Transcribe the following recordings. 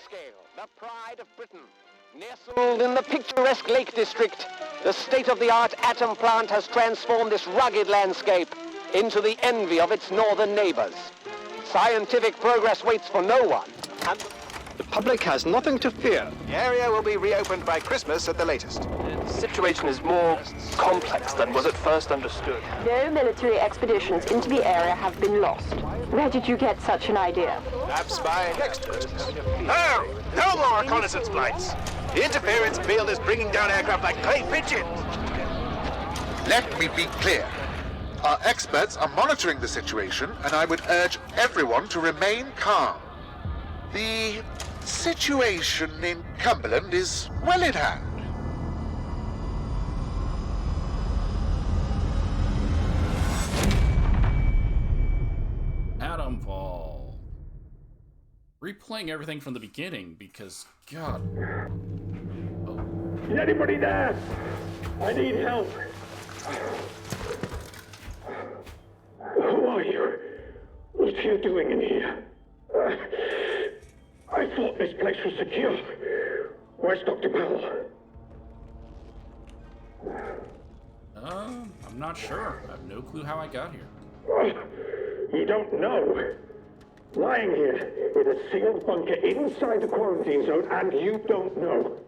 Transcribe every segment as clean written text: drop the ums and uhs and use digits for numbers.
Windscale, the pride of Britain. Nestled in the picturesque Lake District, the state-of-the-art atom plant has transformed this rugged landscape into the envy of its northern neighbors. Scientific progress waits for no one, and the public has nothing to fear. The area will be reopened by Christmas at the latest. The situation is more complex than was at first understood. No military expeditions into the area have been lost. Where did you get such an idea? Perhaps by experts. No! No more reconnaissance flights! The interference field is bringing down aircraft like clay pigeons! Let me be clear. Our experts are monitoring the situation, and I would urge everyone to remain calm. The situation in Cumberland is well in hand. Atomfall. Replaying everything from the beginning because, God. Oh. Is anybody there? I need help. Who are you? What are you doing in here? I thought this place was secure. Where's Dr. Powell? I'm not sure. I have no clue how I got here. You don't know? Lying here in a sealed bunker inside the quarantine zone, and you don't know.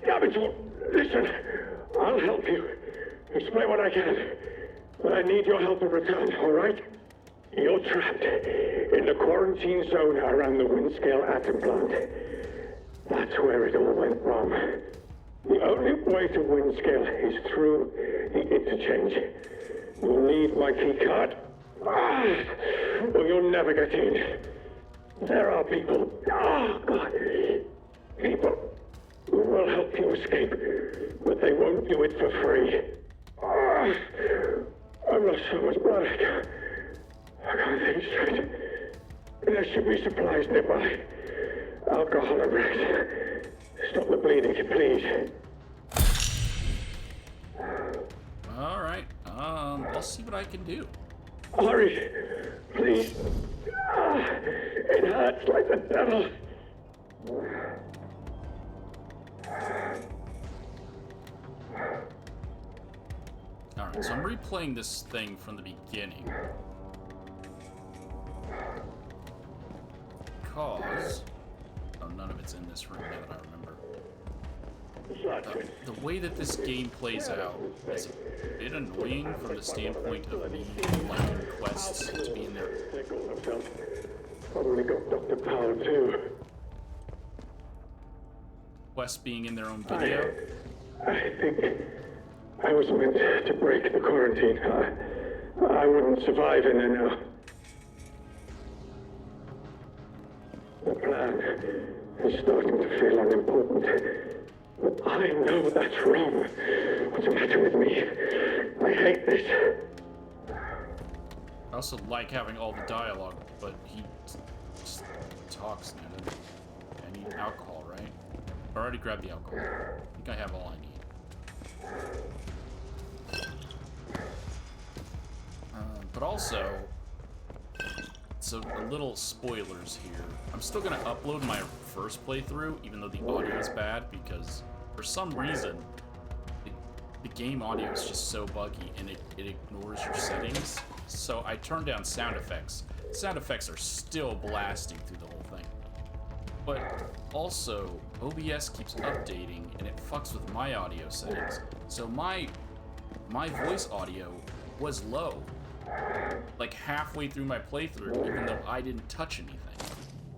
Damn it, listen, I'll help you. Explain what I can. But I need your help in return, all right? You're trapped in the quarantine zone around the Windscale atom plant. That's where it all went wrong. The only way to Windscale is through the Interchange. You'll need my key card, or you'll never get in. There are people, people who will help you escape, but they won't do it for free. I've lost so much blood. I can't think straight. There should be supplies nearby. Alcohol and rest. Stop the bleeding, please. Alright, I'll see what I can do. Hurry, please. It hurts like the devil. Alright, so I'm replaying this thing from the beginning. Because... oh, none of it's in this room now that I remember. The way that this game plays out is a bit annoying from the standpoint of me liking quests to be in there. Probably got Dr. Powell too. Quests being in their own video. I think I was meant to break the quarantine. I wouldn't survive in there now. The plan is starting to feel unimportant. But I know that's wrong. What's the matter with me? I hate this. I also like having all the dialogue, but he just talks now. I need alcohol, right? I already grabbed the alcohol. I think I have all I need. But also, so a little spoilers here. I'm still gonna upload my first playthrough, even though the audio is bad, because for some reason, the game audio is just so buggy and it ignores your settings. So I turned down sound effects. Sound effects are still blasting through the whole thing. But also, OBS keeps updating and it fucks with my audio settings. So my voice audio was low. Like halfway through my playthrough, even though I didn't touch anything.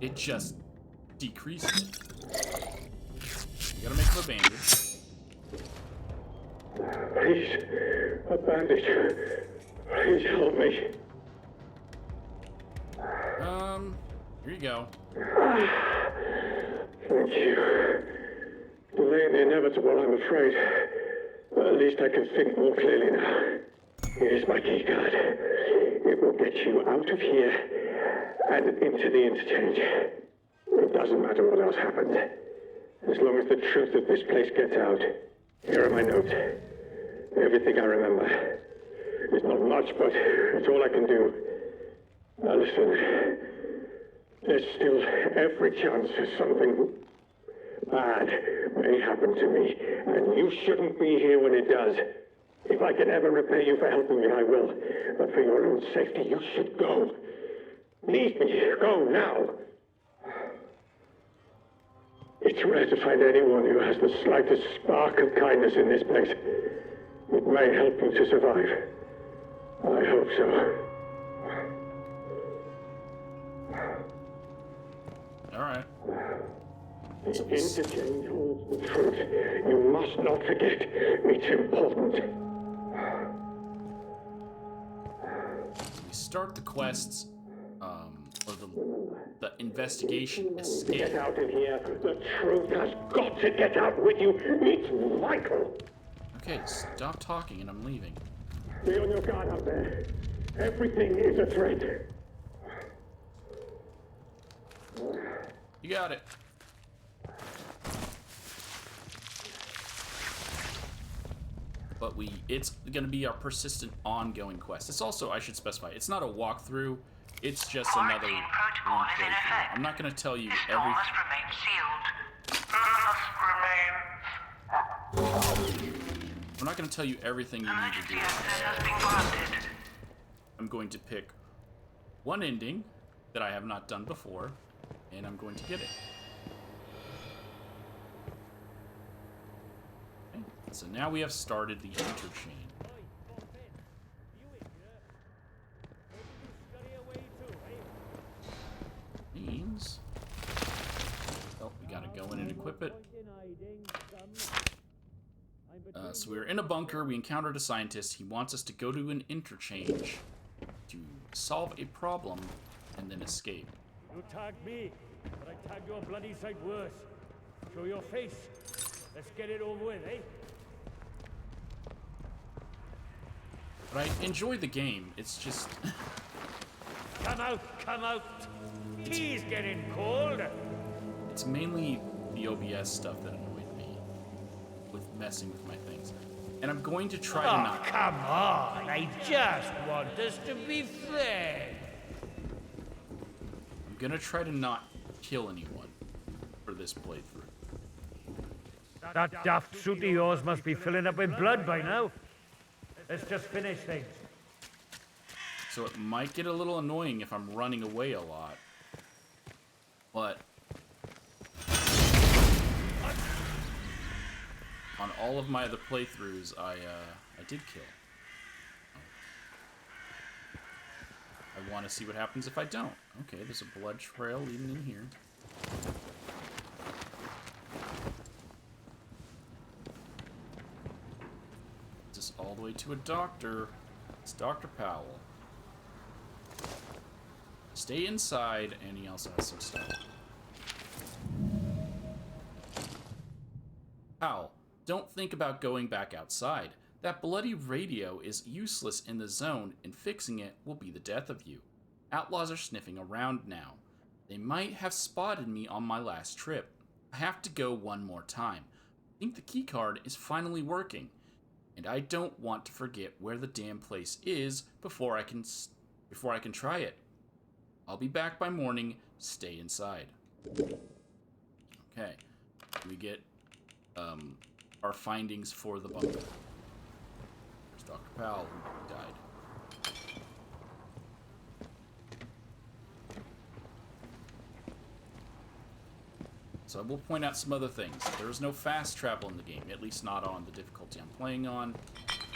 It just decreased it. You gotta make him a bandage. Please, a bandage. Please help me. Here you go. Thank you. Delaying the inevitable, I'm afraid. But at least I can think more clearly now. Here's my key card. It will get you out of here and into the Interchange. It doesn't matter what else happens. As long as the truth of this place gets out. Here are my notes. Everything I remember. It's not much, but it's all I can do. Now listen. There's still every chance that something bad may happen to me, and you shouldn't be here when it does. If I can ever repay you for helping me, I will. But for your own safety, you should go. Leave me. Go now. It's rare to find anyone who has the slightest spark of kindness in this place. It may help you to survive. I hope so. All right. The interchange holds the truth. You must not forget. It's important. We start the quests, or the investigation escape. Get out of here. The truth has got to get out with you. It's vital. Okay, stop talking and I'm leaving. Be on your guard out there. Everything is a threat. You got it. But it's gonna be our persistent, ongoing quest. It's also, I should specify, it's not a walkthrough. It's just another replay. I'm not gonna tell you everything. Must remain sealed. I'm not gonna tell you everything you need to do. Has been granted. I'm going to pick one ending that I have not done before, and I'm going to get it. Okay, so now we have started the interchange. Means, oh, we gotta go in and equip it. So we're in a bunker, we encountered a scientist, he wants us to go to an interchange to solve a problem and then escape. You tagged me, but I tagged you a bloody sight worse. Show your face. Let's get it over with, eh? But I enjoy the game, it's just... Come out, come out! He's getting cold! It's mainly the OBS stuff that annoyed me with messing with my things. And I'm going to try to not... Come on! I just want us to be fair! I'm gonna try to not kill anyone for this playthrough. That daft suit of yours must be filling up with blood by now. Let's just finish things. So it might get a little annoying if I'm running away a lot. But... on all of my other playthroughs, I did kill. I want to see what happens if I don't. Okay, there's a blood trail leading in here. Just all the way to a doctor. It's Dr. Powell. Stay inside, and he also has some stuff. Powell, don't think about going back outside. That bloody radio is useless in the zone, and fixing it will be the death of you. Outlaws are sniffing around now. They might have spotted me on my last trip. I have to go one more time. I think the keycard is finally working, and I don't want to forget where the damn place is before I can try it. I'll be back by morning. Stay inside. Okay. We get our findings for the bunker. There's Dr. Powell, who died. So I will point out some other things. There is no fast travel in the game, at least not on the difficulty I'm playing on.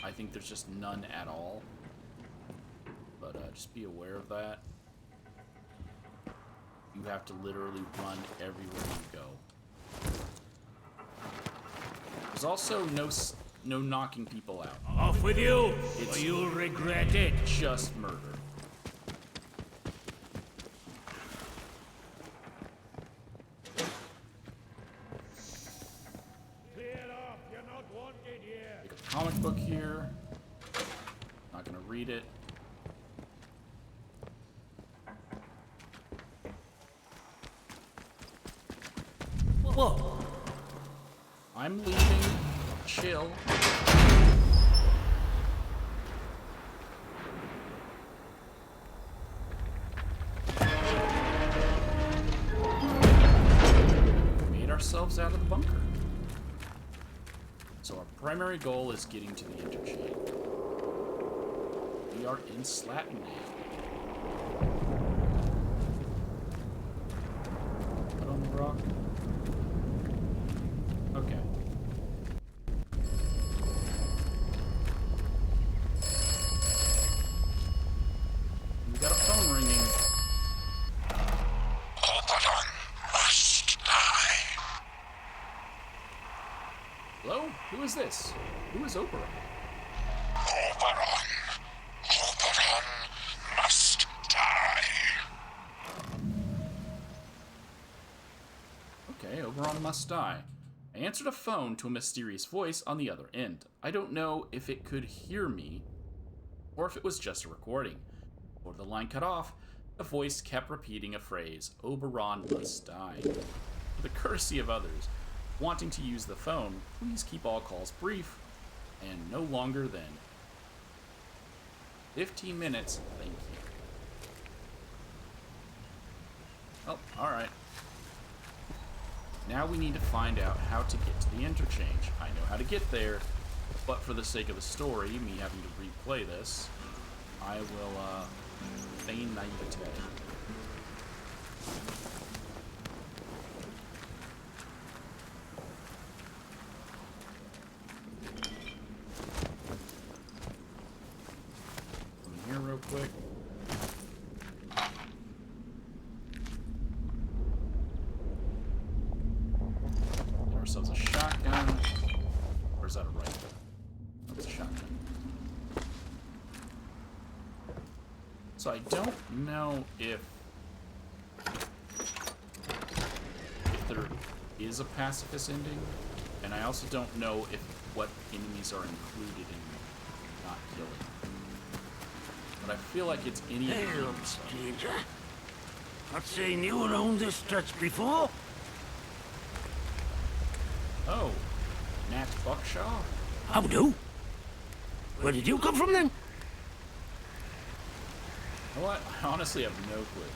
I think there's just none at all. But just be aware of that. You have to literally run everywhere you go. There's also no knocking people out. Off with you, It's or you'll regret it. just murder. Clear off, you're not wanted here. Pick up a comic book here. Not gonna read it. Whoa. I'm leaving. Chill. ourselves out of the bunker. So our primary goal is getting to the interchange. We are in Slatin now. Put on the rock. Okay. We got a phone ringing. Oberon must die. Hello? Who is this? Who is Oberon? Oberon must die. Okay, Oberon must die. I answered a phone to a mysterious voice on the other end. I don't know if it could hear me or if it was just a recording. Before the line cut off, the voice kept repeating a phrase, Oberon must die. For the courtesy of others wanting to use the phone, please keep all calls brief and no longer than 15 minutes, thank you. Oh, alright. Now we need to find out how to get to the interchange. I know how to get there, but for the sake of the story, me having to replay this, I will, feign naivete. Come in here real quick. Get ourselves a shotgun. Or is that a rifle? That's a shotgun. So I don't know if there is a pacifist ending, and I also don't know if what enemies are included in not killing. But I feel like it's any of Hey, the old enemies. stranger. Not seen you around this stretch before. Oh, Nat Buckshaw? How do? Where did you come from then? You know what? I honestly have no clue.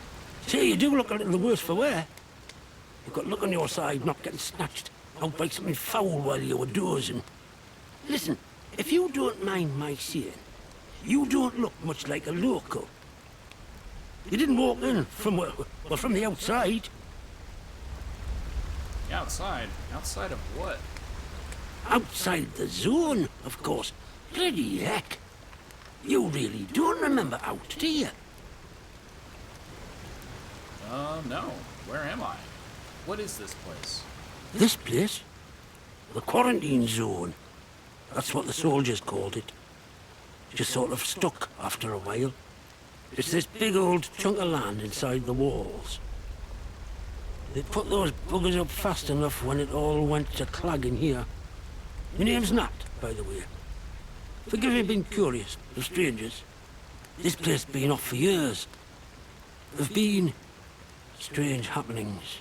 Say, you do look a little the worse for wear. You've got luck on your side, not getting snatched out by something foul while you were dozing. Listen, if you don't mind my saying, you don't look much like a local. You didn't walk in from, well, from the outside. Outside? Outside of what? Outside the zone, of course. Bloody heck. You really don't remember out, do you? No. Where am I? What is this place? This place? The quarantine zone. That's what the soldiers called it. Just sort of stuck after a while. It's this big old chunk of land inside the walls. They put those buggers up fast enough when it all went to clagging here. Your name's Nat, by the way. Forgive me being curious, of strangers. This place has been off for years. There've been strange happenings.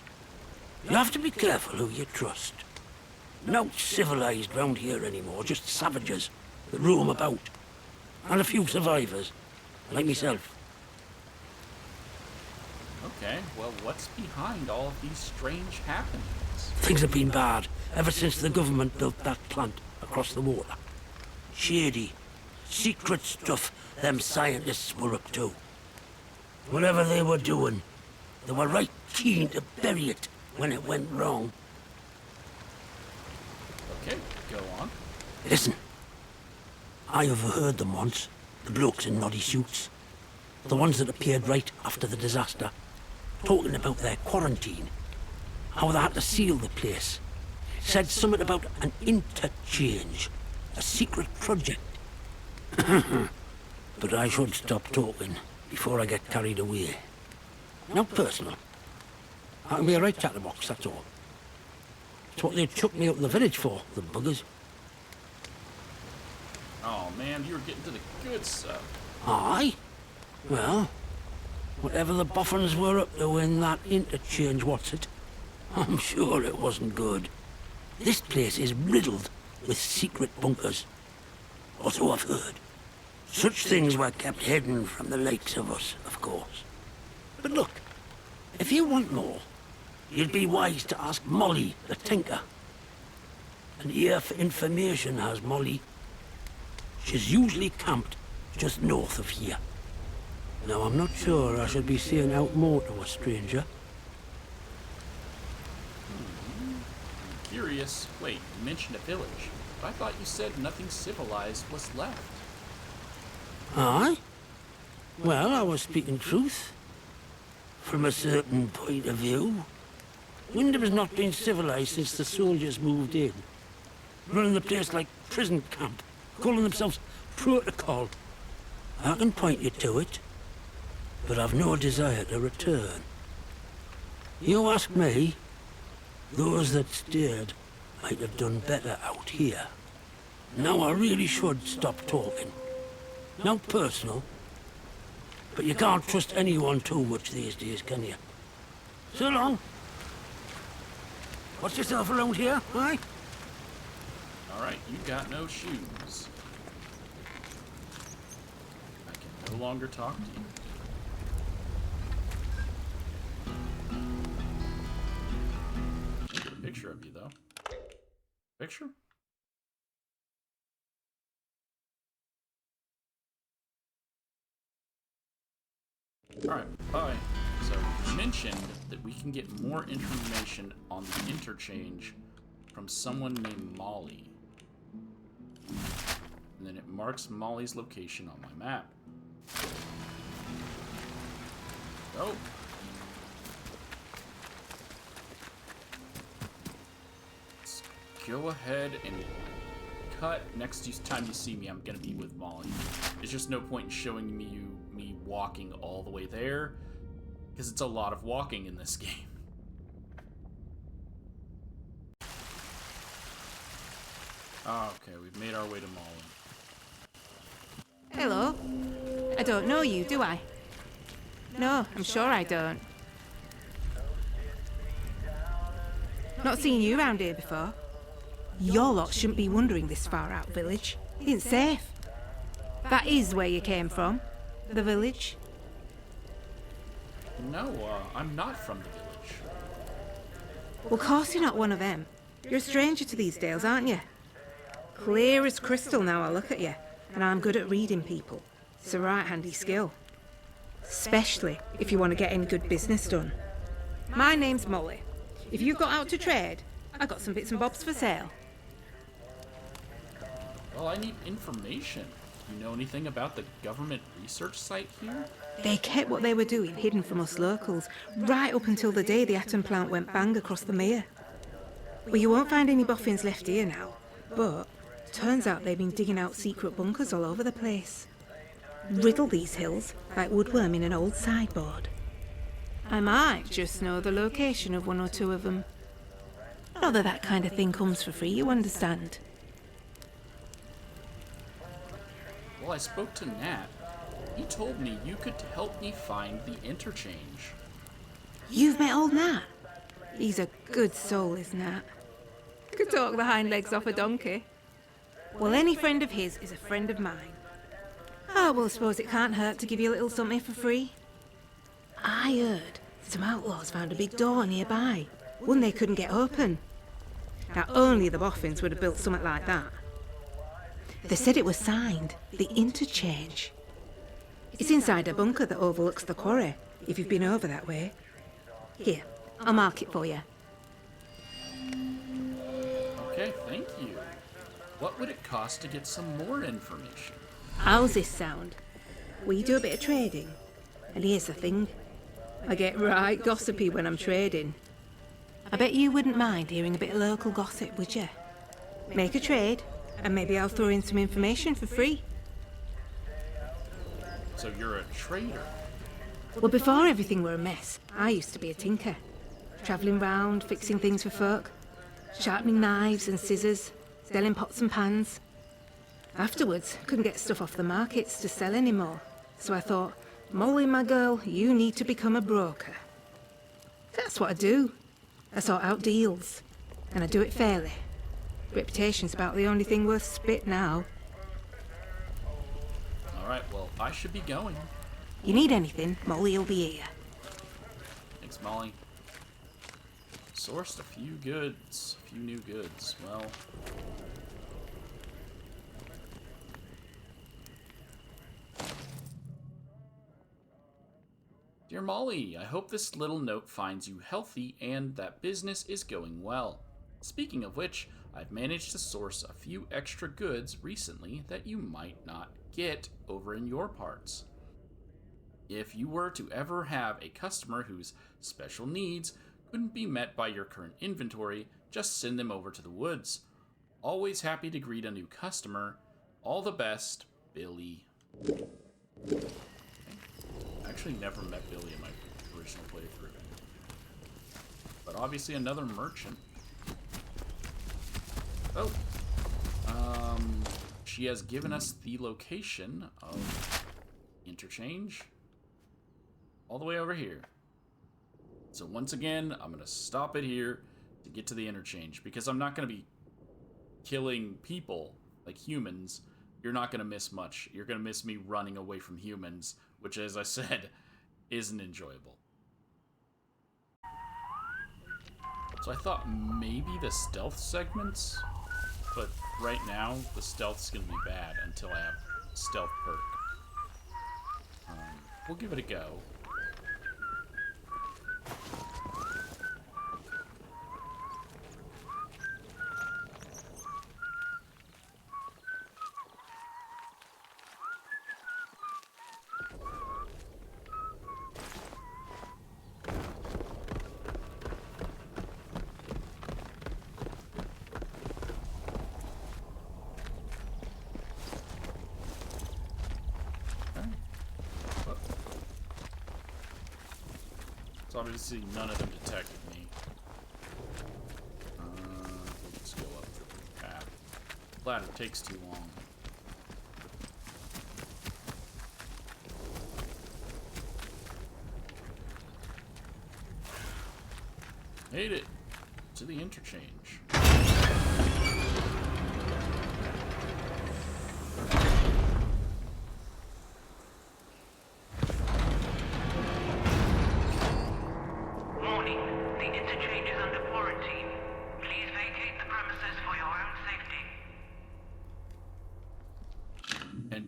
You have to be careful who you trust. Not civilized round here anymore, just savages that roam about. And a few survivors, like myself. Okay, well, what's behind all of these strange happenings? Things have been bad ever since the government built that plant across the water. Shady, secret stuff them scientists were up to. Whatever they were doing, they were right keen to bury it when it went wrong. Okay, go on. Listen, I overheard them once, the blokes in noddy suits. The ones that appeared right after the disaster, talking about their quarantine. How they had to seal the place. Said something about an interchange, a secret project. But I should stop talking before I get carried away. Not personal. I can be a right chatterbox, that's all. It's what they chucked me out in the village for, the buggers. Oh man, you were getting to the good stuff. Aye? Well, whatever the boffins were up to in that interchange, what's it? I'm sure it wasn't good. This place is riddled with secret bunkers. Or so I've heard. Such things were kept hidden from the likes of us, of course. But look, if you want more, you'd be wise to ask Molly, the tinker. An ear for information has Molly. She's usually camped just north of here. Now, I'm not sure I should be saying out more to a stranger. I'm curious. Wait, you mentioned a village. But I thought you said nothing civilized was left. Aye? Well, I was speaking truth. From a certain point of view. Wyndham has not been civilized since the soldiers moved in. Running the place like prison camp, calling themselves protocol. I can point you to it, but I've no desire to return. You ask me, those that stayed might have done better out here. Now I really should stop talking. Not personal, but you can't trust anyone too much these days, can you? So long. Watch yourself around here, aye? Alright, you got no shoes. I can no longer talk to you. I'll get a picture of you, though. Picture? Alright, bye. So, you mentioned that we can get more information on the Interchange from someone named Molly. And then it marks Molly's location on my map. Oh. Let's go ahead and cut. Next time you see me, I'm gonna be with Molly. There's just no point in showing me walking all the way there, because it's a lot of walking in this game. Okay, we've made our way to Molly. Hello. I don't know you, do I? No, I'm sure I don't. Not seen you around here before. Your lot shouldn't be wandering this far out village. It ain't safe. That is where you came from. The village. No, I'm not from the village. Well, of course you're not one of them. You're a stranger to these dales, aren't you? Clear as crystal now I look at you, and I'm good at reading people. It's a right handy skill. Especially if you want to get any good business done. My name's Molly. If you've got out to trade, I've got some bits and bobs for sale. Well, I need information. You know anything about the government research site here? They kept what they were doing hidden from us locals, right up until the day the atom plant went bang across the mere. Well, you won't find any boffins left here now, but turns out they've been digging out secret bunkers all over the place. Riddle these hills like woodworm in an old sideboard. I might just know the location of one or two of them. Not that that kind of thing comes for free, you understand. Well, I spoke to Nat. He told me you could help me find the Interchange. You've met old Nat? He's a good soul, is Nat. Could talk the hind legs off a donkey. Well, any friend of his is a friend of mine. Oh, well, I suppose it can't hurt to give you a little something for free. I heard some outlaws found a big door nearby, one they couldn't get open. Now, only the boffins would have built something like that. They said it was signed, the Interchange. It's inside a bunker that overlooks the quarry, if you've been over that way. Here, I'll mark it for you. Okay, thank you. What would it cost to get some more information? How's this sound? We do a bit of trading. And here's the thing. I get right gossipy when I'm trading. I bet you wouldn't mind hearing a bit of local gossip, would you? Make a trade, and maybe I'll throw in some information for free. So you're a trader? Well, before everything were a mess, I used to be a tinker. Travelling round, fixing things for folk. Sharpening knives and scissors, selling pots and pans. Afterwards, couldn't get stuff off the markets to sell anymore. So I thought, Molly, my girl, you need to become a broker. That's what I do. I sort out deals. And I do it fairly. Reputation's about the only thing worth spit now. Alright, well, I should be going. You need anything, Molly'll be here. Thanks, Molly. Sourced a few goods. A few new goods. Well... Dear Molly, I hope this little note finds you healthy and that business is going well. Speaking of which, I've managed to source a few extra goods recently that you might not get over in your parts. If you were to ever have a customer whose special needs couldn't be met by your current inventory, just send them over to the woods. Always happy to greet a new customer. All the best, Billy. I actually never met Billy in my original playthrough. But obviously another merchant. Oh. She has given us the location of Interchange. All the way over here. So once again, I'm going to stop it here to get to the Interchange. Because I'm not going to be killing people, like humans. You're not going to miss much. You're going to miss me running away from humans, which, as I said, isn't enjoyable. So I thought maybe the stealth segments, but right now the stealth's going to be bad until I have stealth perk. We'll give it a go. So obviously none of them detected me. We'll just go up the path. Ladder takes too long. Made it to the Interchange.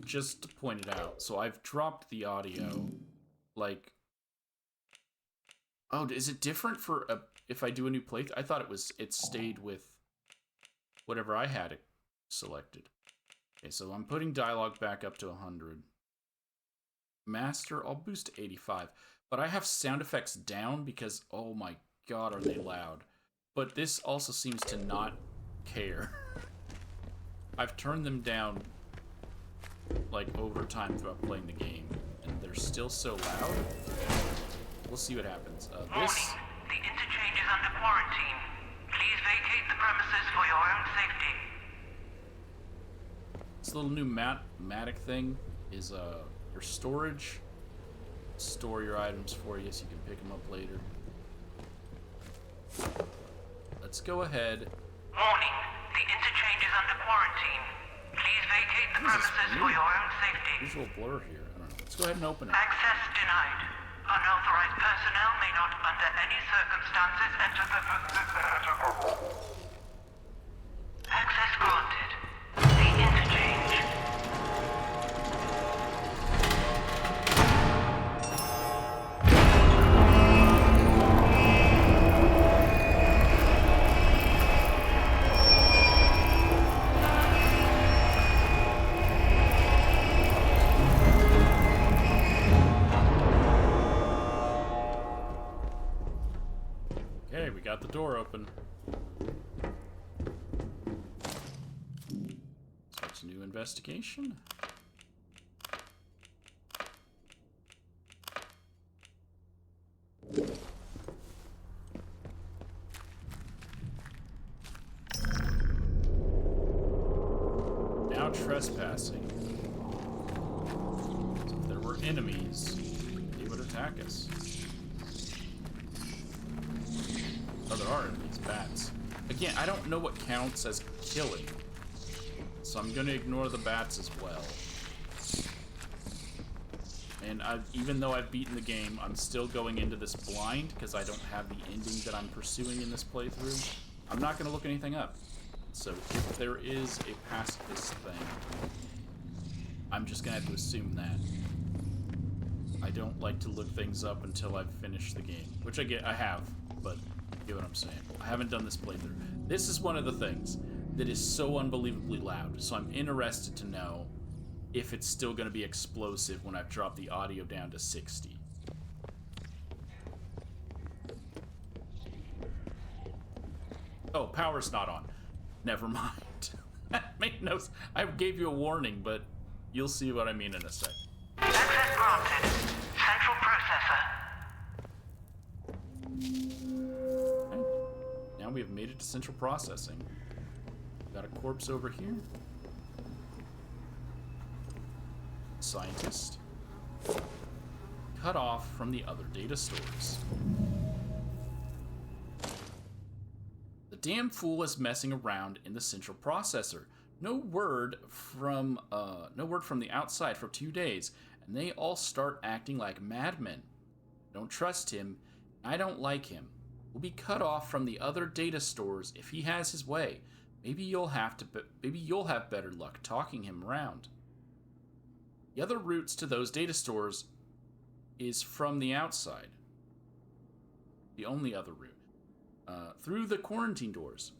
Just to point it out, so I've dropped the audio, like, oh, is it different for if I do a new playthrough? I thought it stayed with whatever I had it selected. Okay, so I'm putting dialogue back up to 100. Master, I'll boost to 85, but I have sound effects down because, oh my god, are they loud. But this also seems to not care. I've turned them down like over time throughout playing the game, and they're still so loud. We'll see what happens. Warning, the Interchange is under quarantine. Please vacate the premises for your own safety. This little new matic thing is your storage. Store your items for you so you can pick them up later. Let's go ahead. Warning, the Interchange is under quarantine. Please vacate the premises for your own safety. Visual blur here. I don't know. Let's go ahead and open it. Access denied. Unauthorized personnel may not, under any circumstances, enter the... Access granted. The Interchange. Got the door open. So it's a new investigation. Now trespassing. So if there were enemies, they would attack us. Oh, there are enemies, bats. Again, I don't know what counts as killing, so I'm gonna ignore the bats as well. And even though I've beaten the game, I'm still going into this blind because I don't have the ending that I'm pursuing in this playthrough. I'm not going to look anything up. So if there is a pacifist thing, I'm just going to have to assume that. I don't like to look things up until I've finished the game, which I have, but you get what I'm saying. I haven't done this playthrough. This is one of the things that is so unbelievably loud, so I'm interested to know if it's still going to be explosive when I've dropped the audio down to 60. Oh, power's not on. Never mind. Make no sense. I gave you a warning, but you'll see what I mean in a sec. Access granted. Central processor. Okay. Now we have made it to central processing. Got a corpse over here. Scientist. Cut off from the other data stores. The damn fool is messing around in the central processor. No word from the outside for 2 days, and they all start acting like madmen. I don't trust him. I don't like him. We'll be cut off from the other data stores if he has his way. Maybe you'll have better luck talking him around. The other routes to those data stores is from the outside. The only other route. Through the quarantine doors.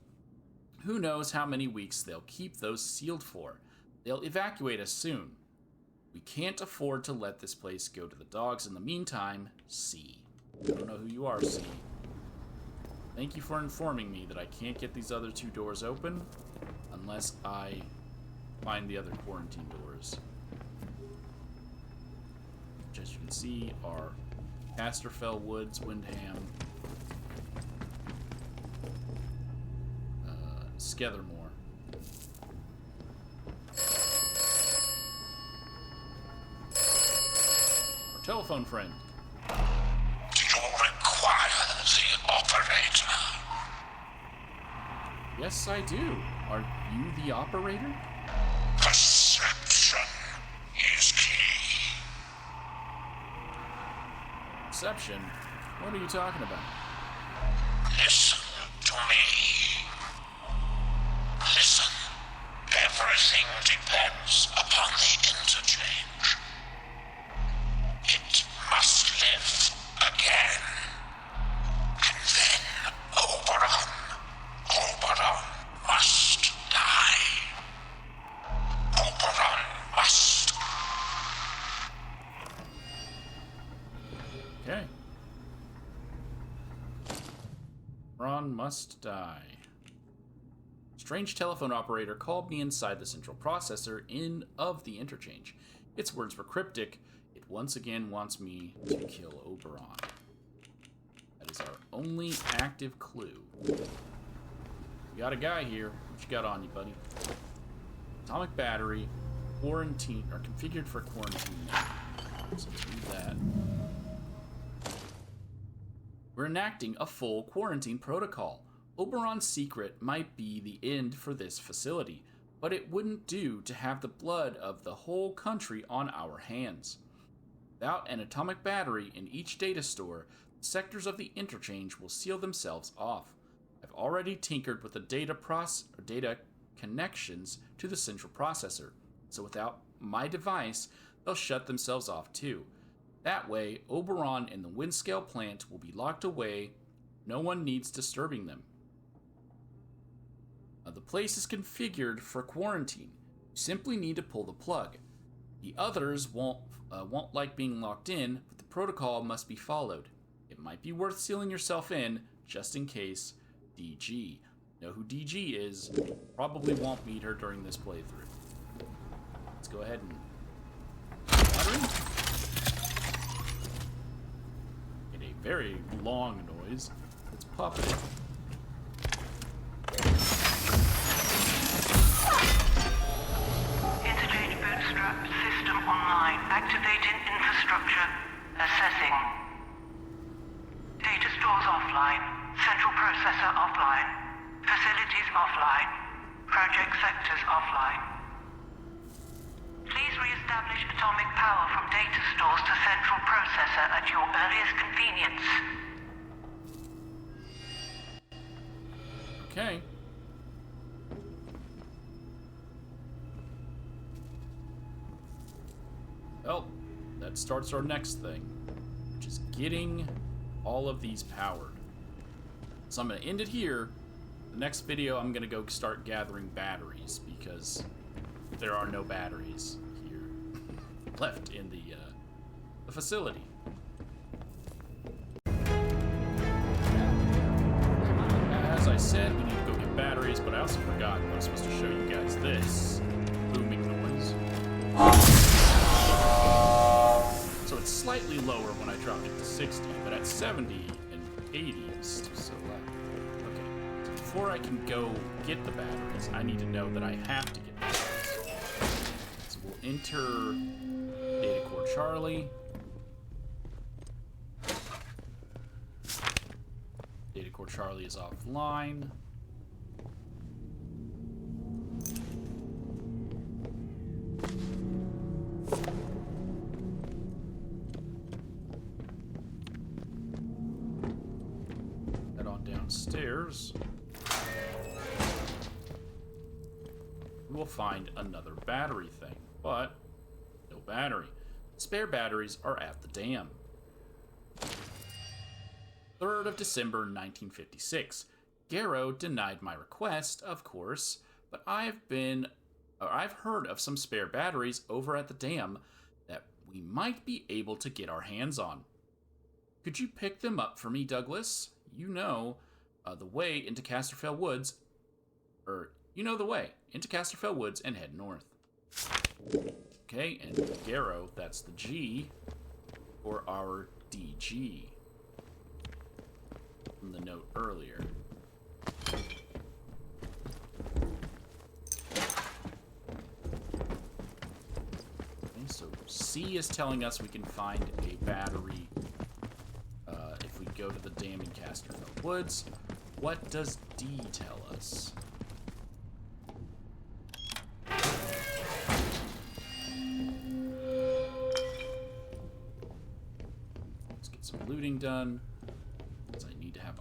Who knows how many weeks they'll keep those sealed for. They'll evacuate us soon. We can't afford to let this place go to the dogs in the meantime. C. I don't know who you are, C. Thank you for informing me that I can't get these other 2 doors open unless I find the other quarantine doors. Which, as you can see, are Casterfell Woods, Windham, Skethermore. Our telephone friend. Do you require the operator? Yes, I do. Are you the operator? Perception is key. Perception? What are you talking about? Listen to me. Listen. Everything depends upon the interchange. It must live again. And then Oberon must die. Oberon must. Okay. Ron must die. Strange telephone operator called me inside the central processor of the interchange. Its words were cryptic. It once again wants me to kill Oberon. That is our only active clue. We got a guy here. What you got on you, buddy? Atomic battery, quarantine, or configured for quarantine. So let's read that. We're enacting a full quarantine protocol. Oberon's secret might be the end for this facility, but it wouldn't do to have the blood of the whole country on our hands. Without an atomic battery in each data store, the sectors of the interchange will seal themselves off. I've already tinkered with the data connections to the central processor, so without my device, they'll shut themselves off too. That way, Oberon and the Windscale plant will be locked away. No one needs disturbing them. The place is configured for quarantine. You simply need to pull the plug. The others won't like being locked in, but the protocol must be followed. It might be worth sealing yourself in, just in case. DG. Know who DG is? Probably won't meet her during this playthrough. Let's go ahead and... Get a very long noise. Let's pop it. Interchange bootstrap system online. Activating infrastructure. Assessing. Data stores offline. Central processor offline. Facilities offline. Project sectors offline. Please re-establish atomic power from data stores to central processor at your earliest convenience. Okay. Well, that starts our next thing, which is getting all of these powered. So I'm going to end it here. The next video, I'm going to go start gathering batteries, because there are no batteries here left in the facility. As I said, we need to go get batteries, but I also forgot I was supposed to show you guys this booming noise. So it's slightly lower when I dropped it to 60, but at 70 and 80 it's still so loud. Okay, so before I can go get the batteries, I need to know that I have to get batteries. So we'll enter Data Core Charlie. Data Core Charlie is offline. Head on downstairs. We will find another battery thing, but no battery. Spare batteries are at the dam. 3rd of December 1956. Garrow denied my request, of course, but I've heard of some spare batteries over at the dam that we might be able to get our hands on. Could you pick them up for me, Douglas? You know the way into Casterfell Woods, and head north. Okay, and Garrow, that's the G, or our DG. From the note earlier. Okay, so C is telling us we can find a battery if we go to the dam in Casterfell Woods. What does D tell us? Let's get some looting done.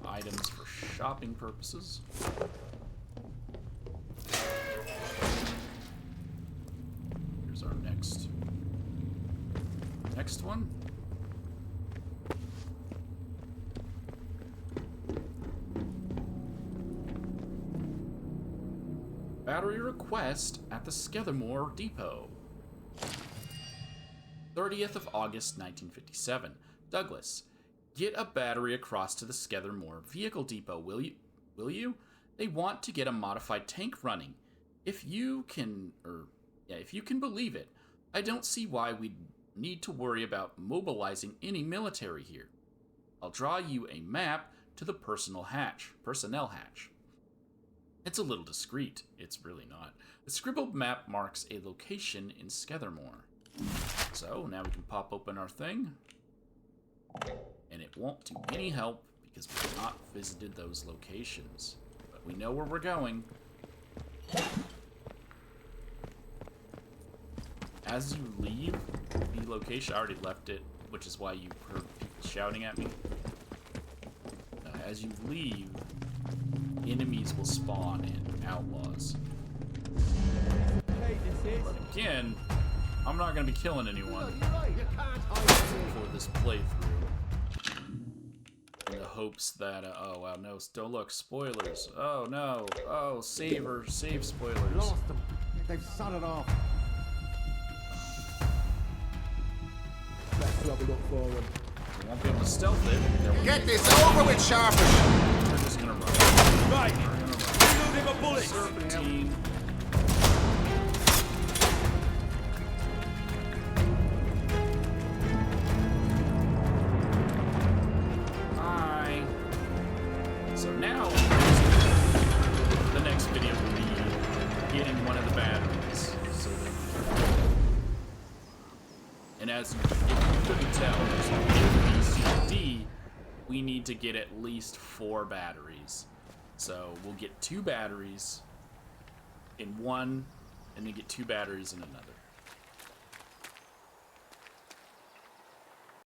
Items for shopping purposes. Here's our next one. Battery request at the Skethermore Depot. 30th of August, 1957. Douglas. Get a battery across to the Skethermore Vehicle Depot, will you? They want to get a modified tank running. If you can believe it, I don't see why we'd need to worry about mobilizing any military here. I'll draw you a map to the personnel hatch. It's a little discreet. It's really not. The scribbled map marks a location in Skethermore. So now we can pop open our thing. And it won't do any help because we have not visited those locations. But we know where we're going. As you leave the location, I already left it, which is why you heard people shouting at me. As you leave, enemies will spawn and outlaws. But again, I'm not going to be killing anyone for this playthrough. In the hopes that, oh wow, no, don't look, spoilers. Oh no, oh, save spoilers. Lost them. They've sodded off. Let's have a look forward. We won't be able to stealth it. Get this over with, Sharpish! We're just gonna run. Right. We're gonna run. Reloading a bullet. Serpentine. So now, the next video will be getting one of the batteries. So that and as if you couldn't tell, there's A, B, C, D, we need to get at least 4 batteries. So we'll get 2 batteries in one, and then get 2 batteries in another.